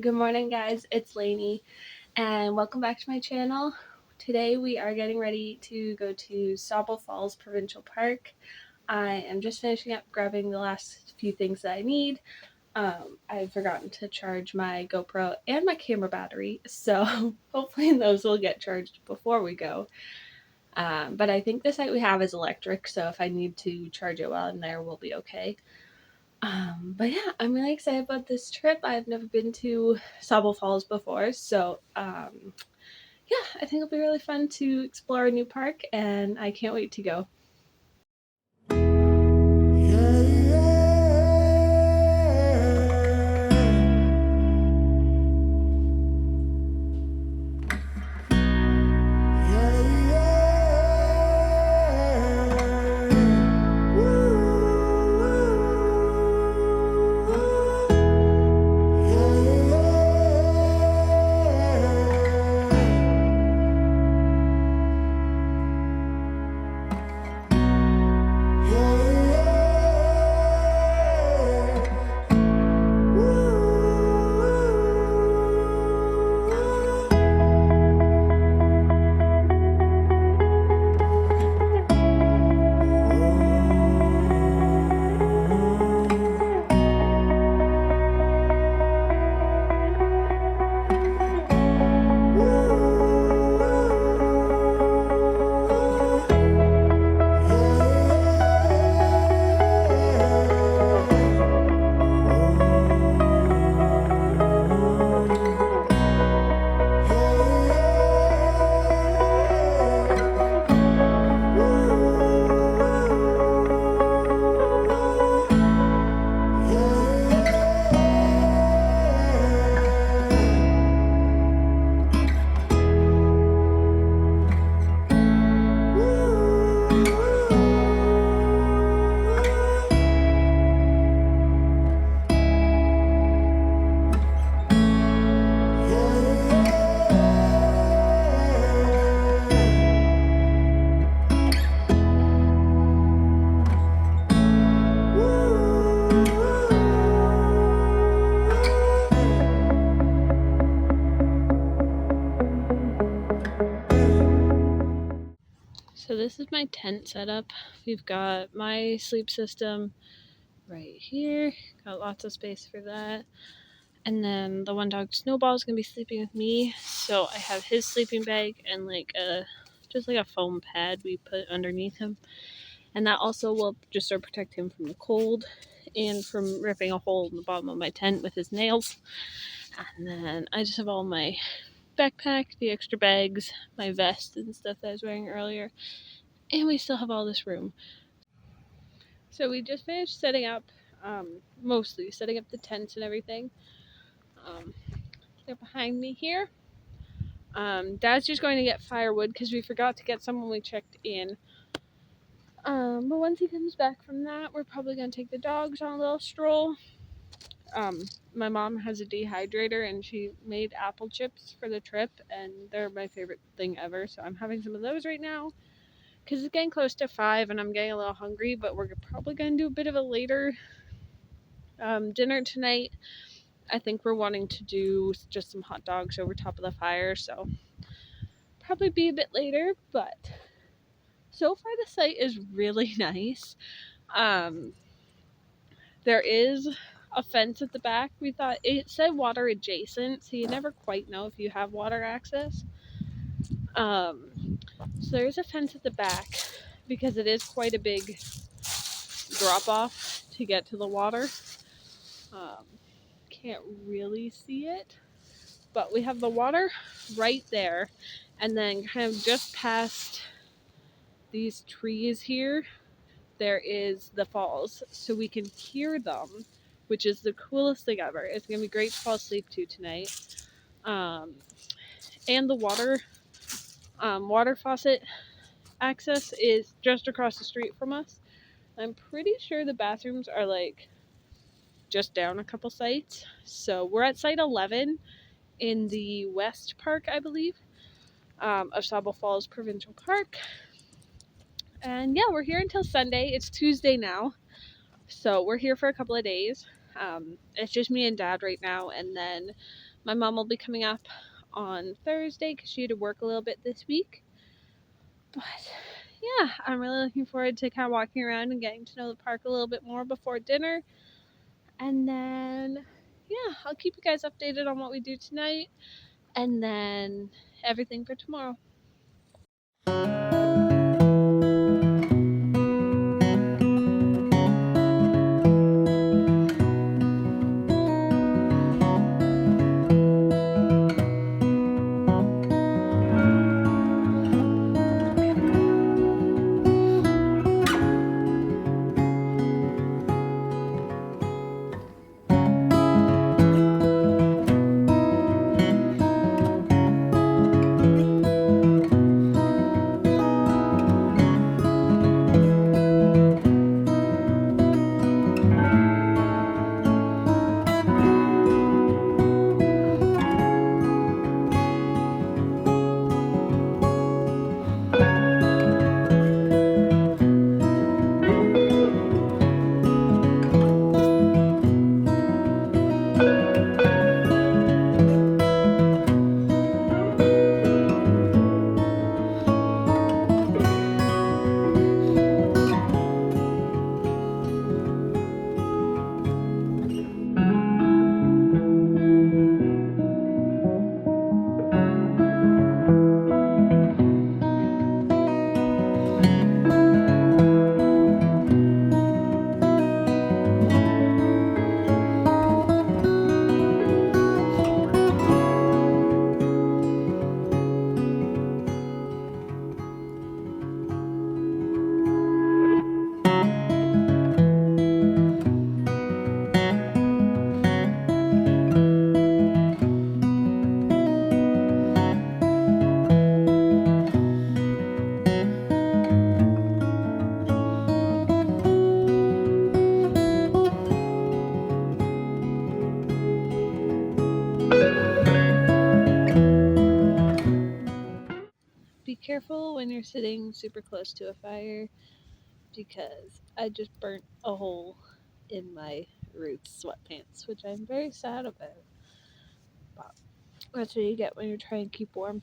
Good morning, guys. It's Lainey, and welcome back to my channel. Today we are getting ready to go to Sauble Falls Provincial Park. I am just finishing up grabbing the last few things that I need. I've forgotten to charge my GoPro and my camera battery, so hopefully those will get charged before we go. But I think the site we have is electric, so if I need to charge it while I'm there, we'll be okay. But yeah, I'm really excited about this trip. I've never been to Sauble Falls before, so yeah, I think it'll be really fun to explore a new park, and I can't wait to go. So this is my tent setup. We've got my sleep system right here. Got lots of space for that. And then the one dog, Snowball, is going to be sleeping with me. So I have his sleeping bag and just like a foam pad we put underneath him. And that also will just sort of protect him from the cold and from ripping a hole in the bottom of my tent with his nails. And then I just have all my backpack, the extra bags, my vest and stuff that I was wearing earlier. And we still have all this room. So we just finished setting up, mostly setting up the tents and everything. They're behind me here. Dad's just going to get firewood because we forgot to get some when we checked in. But once he comes back from that, we're probably going to take the dogs on a little stroll. My mom has a dehydrator and she made apple chips for the trip, and they're my favorite thing ever. So I'm having some of those right now because it's getting close to 5 and I'm getting a little hungry, but we're probably going to do a bit of a later dinner tonight. I think we're wanting to do just some hot dogs over top of the fire, so probably be a bit later, but so far the site is really nice. There is a fence at the back. We thought it said water adjacent, so you never quite know if you have water access. So there's a fence at the back because it is quite a big drop off to get to the water. Can't really see it, but we have the water right there, and then kind of just past these trees here there is the falls, so we can hear them, which is the coolest thing ever. It's gonna be great to fall asleep to tonight. And the water faucet access is just across the street from us. I'm pretty sure the bathrooms are like just down a couple sites. So we're at site 11 in the West Park, I believe, of Sauble Falls Provincial Park. And yeah, we're here until Sunday. It's Tuesday now, so we're here for a couple of days. It's just me and Dad right now, and then My mom will be coming up on Thursday because she had to work a little bit this week. But yeah, I'm really looking forward to kind of walking around and getting to know the park a little bit more before dinner. And then, yeah, I'll keep you guys updated on what we do tonight and then everything for tomorrow. Be careful when you're sitting super close to a fire because I just burnt a hole in my Roots sweatpants, which I'm very sad about. But that's what you get when you're trying to keep warm.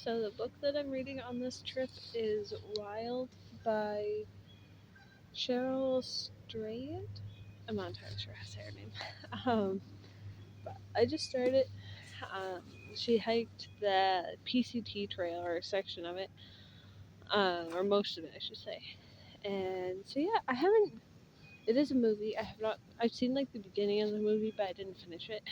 So the book that I'm reading on this trip is Wild by Cheryl Strayed. I'm not entirely sure how to say her name. But I just started. Um, she hiked the PCT trail or a section of it, or most of it, I should say. And so yeah, I haven't. It is a movie. I have not. I've seen like the beginning of the movie, but I didn't finish it.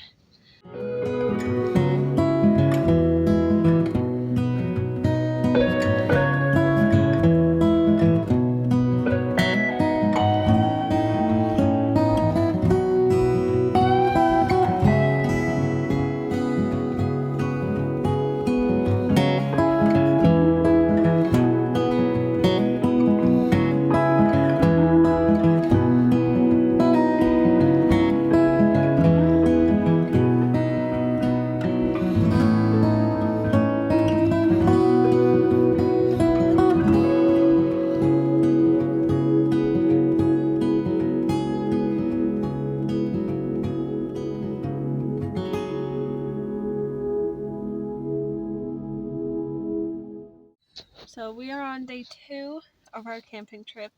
So we are on day 2 of our camping trip.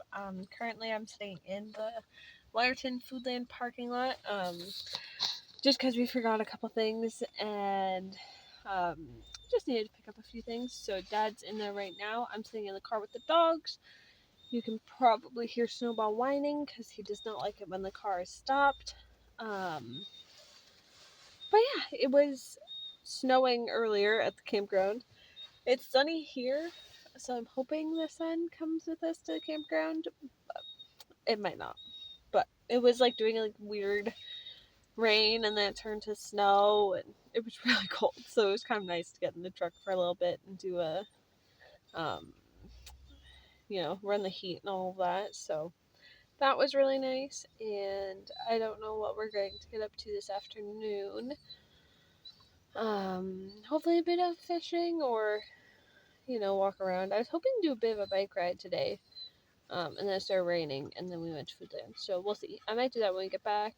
Currently I'm staying in the Wyerton Foodland parking lot, just because we forgot a couple things and just needed to pick up a few things. So Dad's in there right now. I'm sitting in the car with the dogs. You can probably hear Snowball whining because he does not like it when the car is stopped. But yeah, it was snowing earlier at the campground. It's sunny here, so I'm hoping the sun comes with us to the campground. It might not, but it was like doing like weird rain and then it turned to snow and it was really cold, so it was kind of nice to get in the truck for a little bit and do a run the heat and all of that. So that was really nice, and I don't know what we're going to get up to this afternoon. Hopefully a bit of fishing or walk around. I was hoping to do a bit of a bike ride today, and then it started raining, and then we went to Foodland. So we'll see. I might do that when we get back.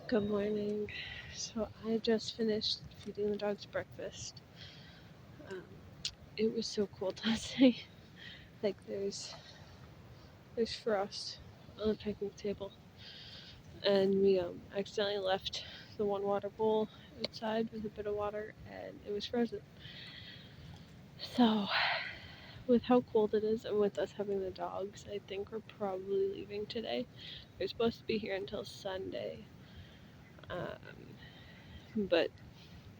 Good morning. So I just finished feeding the dogs breakfast. It was so cold last night. Like there's frost on the picnic table, and we accidentally left the one water bowl outside with a bit of water, and it was frozen. So with how cold it is and with us having the dogs, I think we're probably leaving today. We're supposed to be here until Sunday. But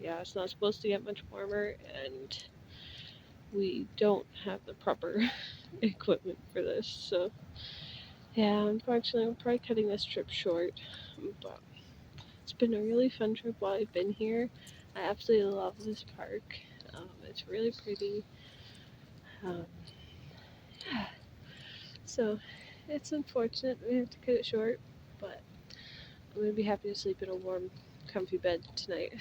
yeah, it's not supposed to get much warmer, and we don't have the proper equipment for this. So yeah, unfortunately, we're probably cutting this trip short. But it's been a really fun trip while I've been here. I absolutely love this park. It's really pretty. Yeah. So it's unfortunate we have to cut it short, but I'm gonna be happy to sleep in a warm, comfy bed tonight.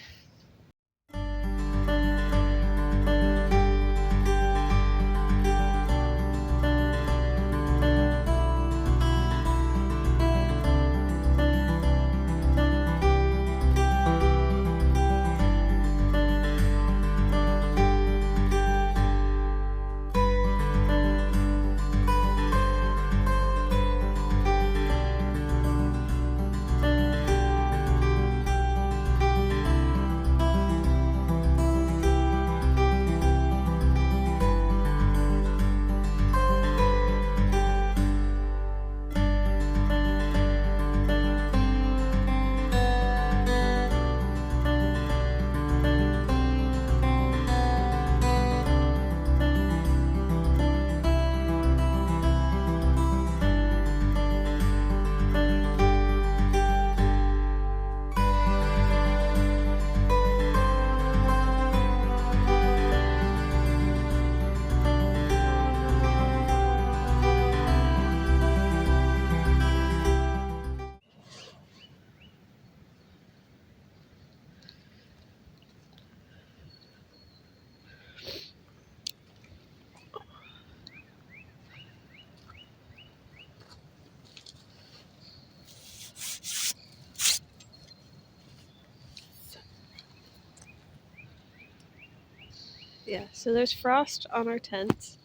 yeah, so there's frost on our tents.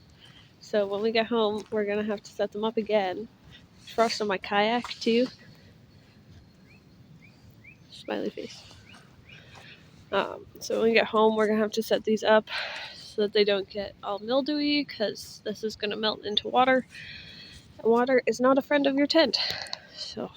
So when we get home, we're gonna have to set them up again. There's frost on my kayak too. Smiley face. So when we get home, we're gonna have to set these up so that they don't get all mildewy, because this is gonna melt into water. And water is not a friend of your tent. So.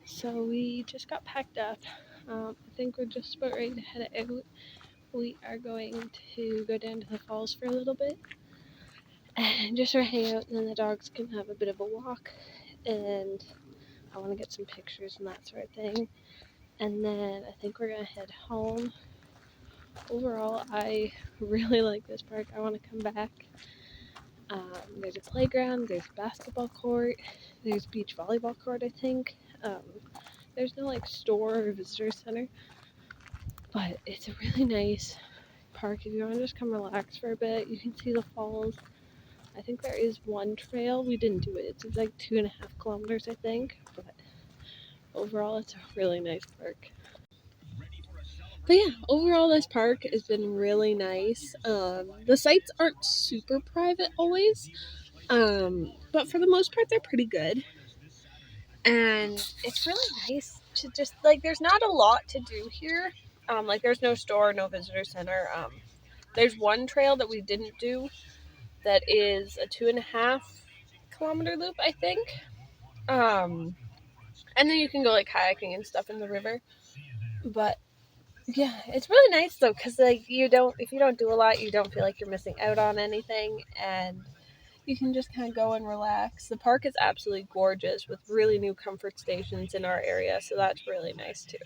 So we just got packed up. I think we're just about ready to head out. We are going to go down to the falls for a little bit and just sort of hang out, and then the dogs can have a bit of a walk. And I want to get some pictures and that sort of thing. And then I think we're gonna head home. Overall, I really like this park. I want to come back. There's a playground, there's a basketball court, there's a beach volleyball court, I think. There's no like store or visitor center, but it's a really nice park. If you want to just come relax for a bit, you can see the falls. I think there is one trail. We didn't do it. It's like 2.5 kilometers, I think, but overall, it's a really nice park. But yeah, overall, this park has been really nice. The sites aren't super private always, but for the most part, they're pretty good. And it's really nice to just, like, there's not a lot to do here. Like, there's no store, no visitor center. There's one trail that we didn't do that is a 2.5 kilometer loop, I think. And then you can go, like, kayaking and stuff in the river. But yeah, it's really nice though, because like if you don't do a lot, you don't feel like you're missing out on anything, and you can just kind of go and relax. The park is absolutely gorgeous with really new comfort stations in our area, so that's really nice too.